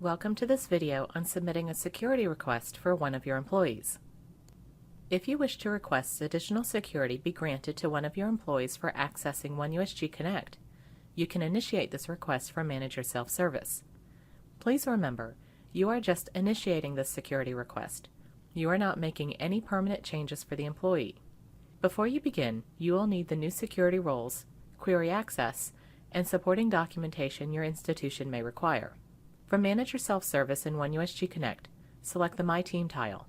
Welcome to this video on submitting a security request for one of your employees. If you wish to request additional security be granted to one of your employees for accessing OneUSG Connect, you can initiate this request from Manager Self-Service. Please remember, you are just initiating this security request. You are not making any permanent changes for the employee. Before you begin, you will need the new security roles, query access, and supporting documentation your institution may require. From Manager Self-Service in OneUSG Connect, select the My Team tile.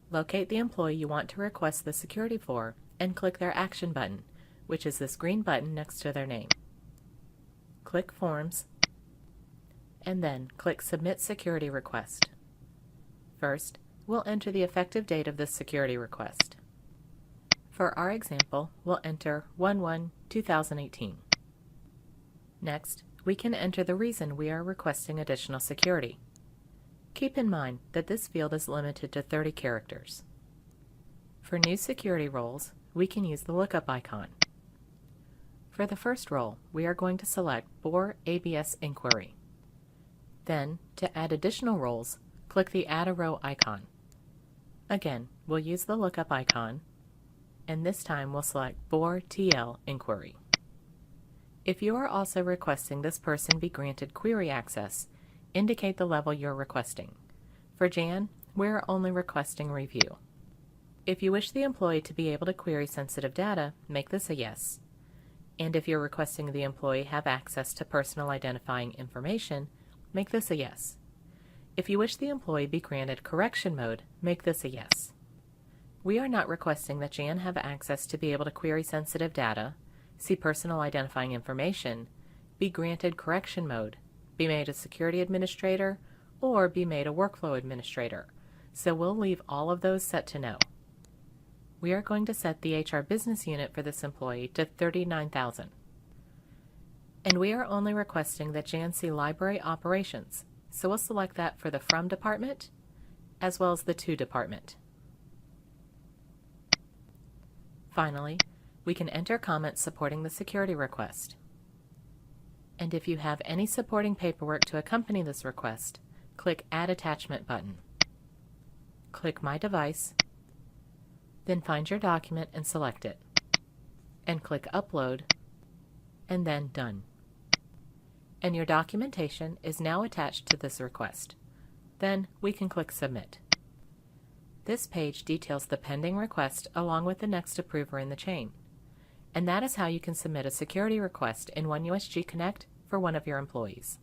Locate the employee you want to request the security for and click their Action button, which is this green button next to their name. Click Forms, and then click Submit Security Request. First, we'll enter the effective date of this security request. For our example, we'll enter 1/1/2018. Next, we can enter the reason we are requesting additional security. Keep in mind that this field is limited to 30 characters. For new security roles, we can use the lookup icon. For the first role, we are going to select BOR ABS Inquiry. Then, to add additional roles, click the Add a Row icon. Again, we'll use the lookup icon, and this time we'll select BOR TL Inquiry. If you are also requesting this person be granted query access, indicate the level you're requesting. For Jan, we're only requesting review. If you wish the employee to be able to query sensitive data, make this a yes. And if you're requesting the employee have access to personal identifying information, make this a yes. If you wish the employee be granted correction mode, make this a yes. We are not requesting that Jan have access to be able to query sensitive data, see personal identifying information, be granted correction mode, be made a security administrator, or be made a workflow administrator, so we'll leave all of those set to no. We are going to set the HR business unit for this employee to 39,000. And we are only requesting that Jan see library operations, so we'll select that for the From department, as well as the To department. Finally, we can enter comments supporting the security request. And if you have any supporting paperwork to accompany this request, click Add Attachment button. Click My Device, then find your document and select it, and click Upload, and then Done. And your documentation is now attached to this request. Then we can click Submit. This page details the pending request along with the next approver in the chain. And that is how you can submit a security request in OneUSG Connect for one of your employees.